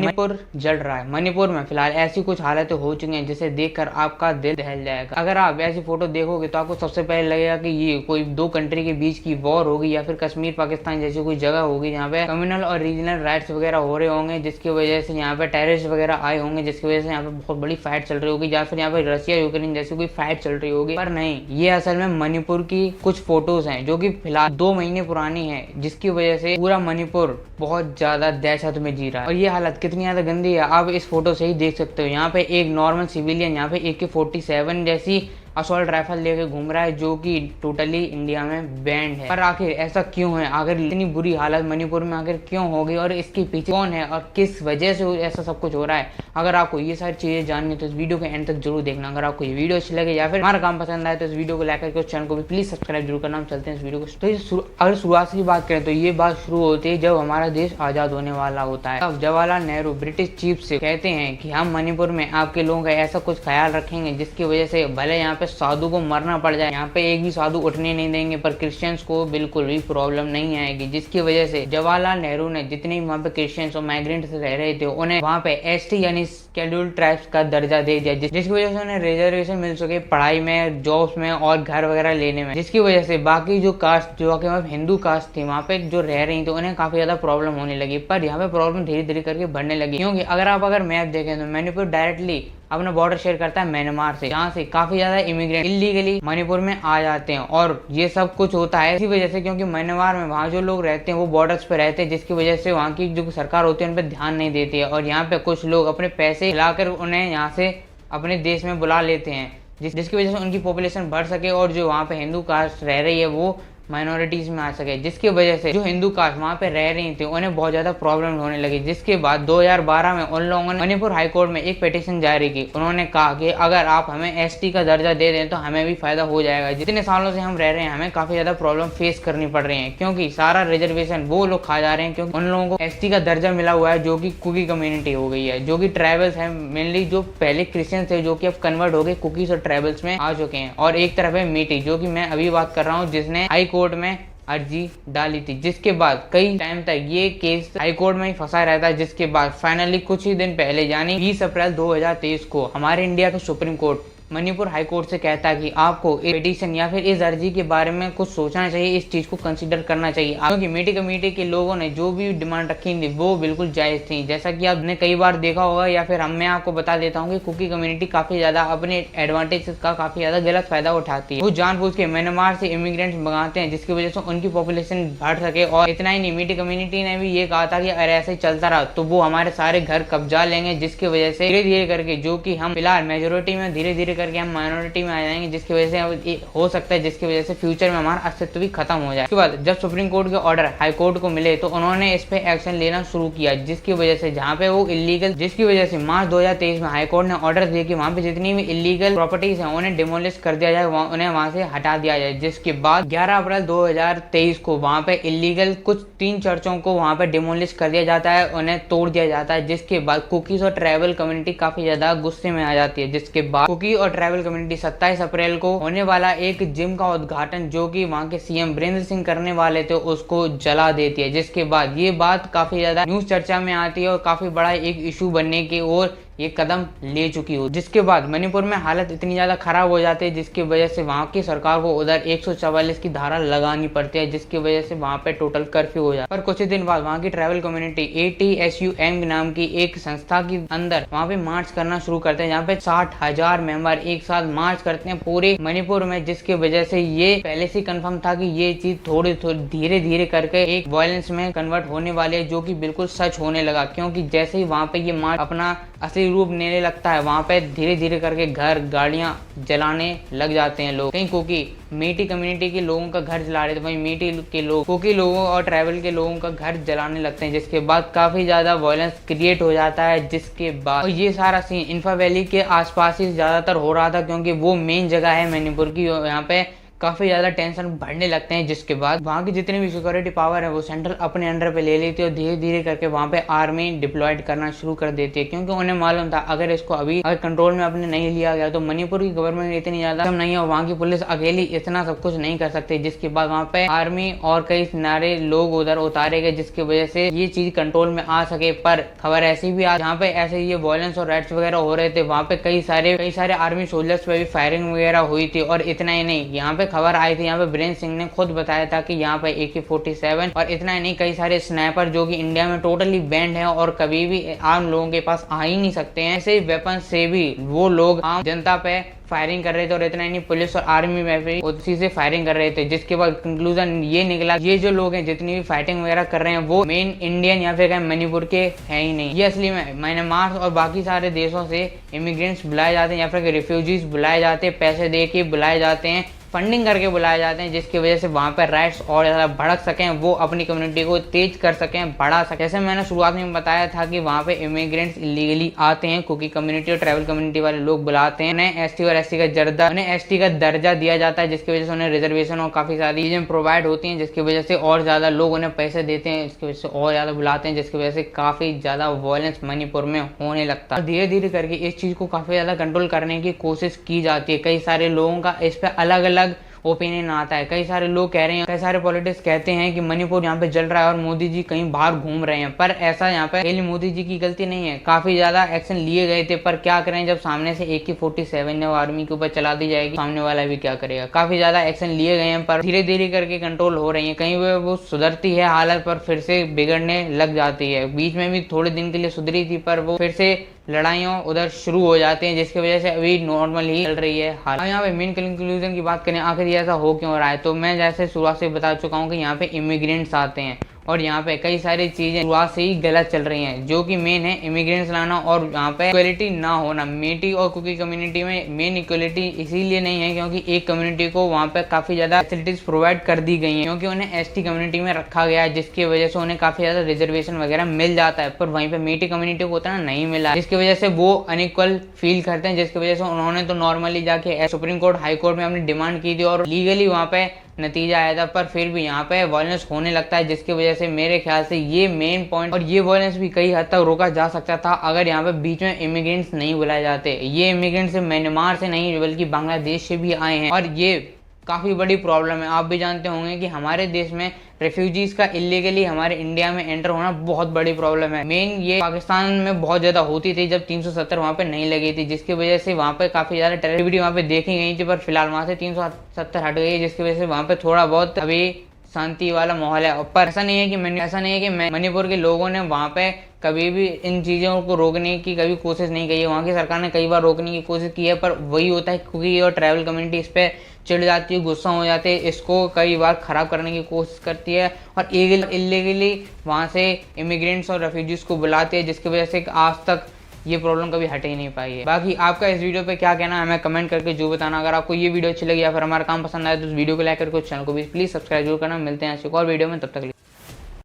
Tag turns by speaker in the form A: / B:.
A: मणिपुर जल रहा है। मणिपुर में फिलहाल ऐसी कुछ हालतें हो चुकी हैं जिसे देखकर आपका दिल दहल जाएगा। अगर आप ऐसी फोटो देखोगे तो आपको सबसे पहले लगेगा कि ये कोई दो कंट्री के बीच की वॉर होगी या फिर कश्मीर पाकिस्तान जैसी कोई जगह होगी जहाँ पे कम्युनल और रीजनल राइट्स वगैरह हो रहे होंगे, जिसकी वजह से यहाँ पे टेररिस्ट वगैरह आए होंगे, जिसकी वजह से यहाँ पे बहुत बड़ी फाइट चल रही होगी, या फिर यहाँ पे रशिया यूक्रेन जैसी कोई फाइट चल रही होगी। पर नहीं, ये असल में मणिपुर की कुछ फोटोज हैं जो कि फिलहाल 2 महीने पुरानी है, जिसकी वजह से पूरा मणिपुर बहुत ज्यादा दहशत में जी रहा है। और ये हालत कितनी ज्यादा गंदी है आप इस फोटो से ही देख सकते हो। यहाँ पे एक नॉर्मल सिविलियन यहाँ पे AK-47 जैसी असॉल्ट राइफल लेके घूम रहा है, जो कि टोटली इंडिया में बैंड है। पर आखिर ऐसा क्यों है? आखिर इतनी बुरी हालत मणिपुर में आखिर क्यों हो गई और इसके पीछे कौन है और किस वजह से ऐसा सब कुछ हो रहा है? अगर आपको ये सारी चीजें जाननी है तो इस वीडियो के एंड तक जरूर देखना। अगर आपको ये वीडियो अच्छी लगे या फिर हमारा काम पसंद आए तो इस वीडियो को लाइक करके उस चैनल को भी प्लीज सब्सक्राइब जरूर करना। हम चलते हैं इस वीडियो को। तो अगर शुरुआत की बात करें तो ये बात शुरू होती है जब हमारा देश आजाद होने वाला होता है। तब जवाहरलाल नेहरू ब्रिटिश चीफ से कहते हैं कि हम मणिपुर में आपके लोगों का ऐसा कुछ ख्याल रखेंगे जिसकी वजह से भले यहाँ पे साधु को मरना पड़ जाए, यहाँ पे एक भी साधु उठने नहीं देंगे, पर क्रिश्चियंस को बिल्कुल भी प्रॉब्लम नहीं आएगी। जिसकी वजह से जवाहरलाल नेहरू ने जितने भी वहाँ पे क्रिश्चियंस और माइग्रेंट्स रह रहे थे उन्हें वहाँ पे ST यानी शेड्यूल्ड ट्राइब्स का दर्जा दे दिया, जिसकी वजह से उन्हें रिजर्वेशन मिल सके पढ़ाई में, जॉब्स में और घर वगैरह लेने में। जिसकी वजह से बाकी जो कास्ट जो हिंदू कास्ट थी वहाँ पे जो रह रही थी उन्हें काफी ज्यादा प्रॉब्लम होने लगी। पर यहाँ पे प्रॉब्लम धीरे धीरे करके बढ़ने लगी, क्योंकि अगर मैप देखें तो मणिपुर डायरेक्टली अपना बॉर्डर शेयर करता है म्यांमार से, जहाँ से काफी ज्यादा इमिग्रेंट इलीगली मणिपुर में आ जाते हैं। और ये सब कुछ होता है इसी वजह से क्योंकि म्यांमार में वहाँ जो लोग रहते हैं वो बॉर्डर्स पे रहते हैं, जिसकी वजह से वहाँ की जो सरकार होती है उन पर ध्यान नहीं देती है। और यहाँ पे कुछ लोग अपने पैसे खिलाकर उन्हें यहाँ से अपने देश में बुला लेते हैं, जिसकी वजह से उनकी पॉपुलेशन बढ़ सके और जो वहाँ पे हिंदू कास्ट रह रही है वो माइनॉरिटीज में आ सके। जिसकी वजह से जो हिंदू कास्ट वहाँ पे रह रही थी उन्हें बहुत ज्यादा प्रॉब्लम होने लगी। जिसके बाद 2012 में उन लोगों ने मणिपुर हाई कोर्ट में एक पिटीशन जारी की। उन्होंने कहा कि अगर आप हमें ST का दर्जा दे दें तो हमें भी फायदा हो जाएगा। जितने सालों से हम रह रहे हैं हमें काफी ज्यादा प्रॉब्लम फेस करनी पड़ रही है, क्योंकि सारा रिजर्वेशन वो लोग खा जा रहे हैं, क्योंकि उन लोगों को ST का दर्जा मिला हुआ है जो कि कुकी कम्युनिटी हो गई है, जो कि ट्राइबल्स है मेनली, जो पहले क्रिश्चियन थे जो कि अब कन्वर्ट हो गए कुकीज और ट्राइबल्स में आ चुके हैं। और एक तरफ है मीटी, जो कि मैं अभी बात कर रहा हूँ, जिसने हाई कोर्ट में अर्जी डाली थी, जिसके बाद कई टाइम तक ये केस हाई कोर्ट में ही फंसा रहता है। जिसके बाद फाइनली कुछ ही दिन पहले यानी 20 अप्रैल 2023 को हमारे इंडिया का supreme court Manipur high court से कहता है कि आपको पिटीशन या फिर इस अर्जी के बारे में कुछ सोचना चाहिए, इस चीज को कंसीडर करना चाहिए, क्योंकि मीटी कमेटी के लोगों ने जो भी डिमांड रखी थी वो बिल्कुल जायज थी। जैसा कि आपने कई बार देखा होगा या फिर मैं आपको बता देता हूँ कि कुकी कम्युनिटी काफी ज्यादा अपने एडवांटेज का काफी ज्यादा गलत फायदा उठाती है। वो जानबूझ के म्यांमार से इमिग्रेंट्स मंगाते हैं जिसकी वजह से उनकी पॉपुलेशन बढ़ सके। और इतना ही नहीं, मीटी कम्युनिटी ने भी ये कहा था कि अगर ऐसे चलता रहा तो वो हमारे सारे घर कब्जा लेंगे, जिसकी वजह से धीरे धीरे करके जो कि हम फिलहाल मेजोरिटी में धीरे धीरे करके हम माइनॉरिटी में आ जाएंगे, जिसकी वजह से हो सकता है जिसकी वजह से फ्यूचर में हमारा अस्तित्व भी खत्म हो जाए। उसके बाद जब सुप्रीम कोर्ट के ऑर्डर हाई कोर्ट को मिले तो उन्होंने इस पे एक्शन लेना शुरू किया, जिसकी वजह से जहाँ पे वो इलीगल, जिसकी वजह से मार्च 2023 में हाई कोर्ट ने ऑर्डर दिया कि वहाँ पे जितनी भी इलीगल प्रॉपर्टीज हैं उन्हें डिमोलिश कर दिया जाए, उन्हें वहाँ से हटा दिया जाए। जिसके बाद 11 अप्रैल 2023 को वहाँ पे इलीगल कुछ 3 चर्चों को वहाँ पे डिमोलिश कर दिया जाता है, उन्हें तोड़ दिया जाता है। जिसके बाद कुकीज और ट्राइबल कम्युनिटी काफी ज्यादा गुस्से में आ जाती है। जिसके बाद कुकी और ट्राइबल कम्युनिटी 27 अप्रैल को होने वाला एक जिम का उद्घाटन जो कि वहाँ के CM वीरेंद्र सिंह करने वाले थे उसको जला देती है। जिसके बाद ये बात काफी ज्यादा न्यूज चर्चा में आती है और काफी बड़ा एक इशू बनने की ओर ये कदम ले चुकी हो। जिसके बाद मणिपुर में हालत इतनी ज्यादा खराब हो जाती है जिसकी वजह से वहाँ की सरकार को उधर 144 की धारा लगानी पड़ती है, जिसकी वजह से वहाँ पे टोटल कर्फ्यू हो जाता है। पर कुछ ही दिन बाद वहाँ की ट्राइबल कम्युनिटी ATSUM नाम की एक संस्था के अंदर वहाँ पे मार्च करना शुरू करते हैं, जहाँ पे 60,000 मेंबर एक साथ मार्च करते हैं पूरे मणिपुर में। जिसकी वजह से ये पहले से कंफर्म था कि ये चीज थोड़ी धीरे धीरे करके एक वायलेंस में कन्वर्ट होने वाले है, जो कि बिल्कुल सच होने लगा। क्योंकि जैसे ही वहाँ पे ये मार्च अपना असली रूप लेने लगता है वहाँ पे धीरे धीरे करके घर गाड़ियाँ जलाने लग जाते हैं लोग। कहीं क्योंकि मीटी कम्युनिटी के लोगों का घर जला रहे थे, वहीं मीटी के लोग कुकी लोगों और ट्राइबल के लोगों का घर जलाने लगते हैं, जिसके बाद काफी ज्यादा वायलेंस क्रिएट हो जाता है। जिसके बाद और ये सारा सीन इंफा वैली के आसपास ही ज्यादातर हो रहा था, क्योंकि वो मेन जगह है मणिपुर की, यहाँ पे काफ़ी ज़्यादा टेंशन बढ़ने लगते हैं, जिसके बाद वहाँ की जितनी भी सिक्योरिटी पावर है वो सेंट्रल अपने अंडर पे ले लेती है और धीरे धीरे करके वहाँ पे आर्मी डिप्लॉयड करना शुरू कर देती है, क्योंकि उन्हें मालूम था अगर इसको अभी अगर कंट्रोल में अपने नहीं लिया गया तो मणिपुर की गवर्नमेंट इतनी ज़्यादा कम नहीं है और वहाँ की पुलिस अकेली इतना सब कुछ नहीं कर सकती, जिसके बाद वहाँ पे आर्मी और कई सारे लोग उधर उतारे गए, जिसकी वजह से ये चीज़ कंट्रोल में आ सके। पर खबर ऐसी भी आ, जहाँ पे ऐसे ये वायलेंस और राइट्स वगैरह हो रहे थे, वहाँ पे कई सारे आर्मी सोल्जर्स पे भी फायरिंग वगैरह हुई थी। और इतना ही नहीं, यहाँ पे खबर आई थी, यहाँ पे बीरेंद्र सिंह ने खुद बताया था कि यहाँ पे AK-47 और इतना ही नहीं कई सारे स्नाइपर जो कि इंडिया में टोटली बैंड है और कभी भी आम लोगों के पास आ ही नहीं सकते हैं, ऐसे वेपन से भी वो लोग आम जनता पे फायरिंग कर रहे थे। और इतना ही नहीं, पुलिस और आर्मी में भी उसी से फायरिंग कर रहे थे, जिसके बाद कंक्लूजन ये निकला ये जो लोग हैं जितनी भी फाइटिंग वगैरह कर रहे हैं वो मेन इंडियन या फिर मणिपुर के हैं ही नहीं। ये असली में म्यांमार और बाकी सारे देशों से इमिग्रेंट्स बुलाए जाते हैं या फिर रिफ्यूजीज बुलाए जाते हैं, पैसे दे के बुलाए जाते हैं, फंडिंग करके बुलाए जाते हैं, जिसकी वजह से वहाँ पर राइट्स और ज़्यादा भड़क सकें, वो अपनी कम्युनिटी को तेज कर सकें, बढ़ा सकें। जैसे मैंने शुरुआत में बताया था कि वहाँ पे इमिग्रेंट्स इलीगली आते हैं, कुकी कम्युनिटी और ट्राइबल कम्युनिटी वाले लोग बुलाते हैं, उन्हें ST और SC का दर्जा दिया जाता है, जिसकी वजह से उन्हें रिजर्वेशन और काफ़ी सारी चीज़ें प्रोवाइड होती हैं, जिसकी वजह से और ज़्यादा लोग उन्हें पैसे देते हैं, इसकी वजह से और ज़्यादा बुलाते हैं, जिसकी वजह से काफ़ी ज़्यादा वायलेंस मणिपुर में होने लगता है। धीरे धीरे करके इस चीज़ को काफ़ी ज़्यादा कंट्रोल करने की कोशिश की जाती है। कई सारे लोगों का इस पर अलग अलग ओपिनियन आता है। कई सारे लोग कह रहे हैं, कई सारे पॉलिटिक्स कहते हैं कि मणिपुर यहाँ पे जल रहा है और मोदी जी कहीं बाहर घूम रहे हैं, पर ऐसा यहाँ पे पहले मोदी जी की गलती नहीं है, काफी ज्यादा एक्शन लिए गए थे। पर क्या करें, जब सामने से AK-47 आर्मी के ऊपर चला दी जाएगी, सामने वाला भी क्या करेगा। काफी ज्यादा एक्शन लिए गए हैं पर धीरे धीरे करके कंट्रोल हो रही है। कहीं वो सुधरती है हालत पर फिर से बिगड़ने लग जाती है। बीच में भी थोड़े दिन के लिए सुधरी थी पर वो फिर से लड़ाइयों उधर शुरू हो जाती हैं, जिसकी वजह से अभी नॉर्मल ही चल रही है हाल। यहाँ पे मेन कंक्लूजन की बात करें, आखिर ये ऐसा हो क्यों रहा है, तो मैं जैसे शुरुआत से बता चुका हूँ कि यहाँ पे इमिग्रेंट्स आते हैं और यहाँ पे कई सारी चीजें शुरुआत से ही गलत चल रही हैं, जो कि मेन है इमिग्रेंट्स लाना और यहाँ पे इक्वलिटी ना होना। मेटी और कुकी कम्युनिटी में मेन इक्वलिटी इसीलिए नहीं है क्योंकि एक कम्युनिटी को वहाँ पे काफी ज्यादा फैसिलिटीज प्रोवाइड कर दी गई हैं, क्योंकि उन्हें ST कम्युनिटी में रखा गया है, जिसकी वजह से उन्हें काफी ज्यादा रिजर्वेशन वगैरह मिल जाता है, पर वहीं पे मेटी कम्युनिटी को उतना नहीं मिला, जिसकी वजह से वो अनइक्वल फील करते हैं, जिसकी वजह से उन्होंने तो नॉर्मली जाके सुप्रीम कोर्ट, हाई कोर्ट में अपनी डिमांड की थी और लीगली वहाँ पे नतीजा आया था, पर फिर भी यहाँ पे वायलेंस होने लगता है, जिसकी वजह से मेरे ख्याल से ये मेन पॉइंट और ये वायलेंस भी कई हद तक रोका जा सकता था अगर यहाँ पे बीच में इमिग्रेंट्स नहीं बुलाए जाते। ये इमिग्रेंट्स म्यांमार से नहीं बल्कि बांग्लादेश से भी आए हैं और ये काफ़ी बड़ी प्रॉब्लम है। आप भी जानते होंगे कि हमारे देश में रेफ्यूजीज का इलीगली हमारे इंडिया में एंटर होना बहुत बड़ी प्रॉब्लम है। मेन ये पाकिस्तान में बहुत ज़्यादा होती थी जब 370 वहाँ पे नहीं लगी थी, जिसकी वजह से वहाँ पे काफ़ी ज़्यादा टेररिटी वहाँ पे देखी गई थी, पर फिलहाल वहाँ से 370 हट गई है, जिसकी वजह से वहाँ पे थोड़ा बहुत अभी शांति वाला माहौल है। पर ऐसा नहीं है कि मणिपुर के लोगों ने वहाँ पे कभी भी इन चीज़ों को रोकने की कभी कोशिश नहीं की है। वहाँ की सरकार ने कई बार रोकने की कोशिश की है, पर वही होता है क्योंकि और ट्राइबल कम्युनिटी इस पर चिढ़ जाती है, गुस्सा हो जाते हैं, इसको कई बार ख़राब करने की कोशिश करती है और इलीगली वहाँ से इमिग्रेंट्स और रेफ्यूजीज़ को बुलाती है, जिसकी वजह से आज तक ये प्रॉब्लम कभी हट ही नहीं पाई है। बाकी आपका इस वीडियो पे क्या कहना है हमें कमेंट करके जो बताना। अगर आपको ये वीडियो अच्छी लगी या फिर हमारा काम पसंद आए तो उस वीडियो को लाइक करके चैनल को भी प्लीज़ सब्सक्राइब जरूर करना। मिलते हैं ऐसे एक और वीडियो में, तब तक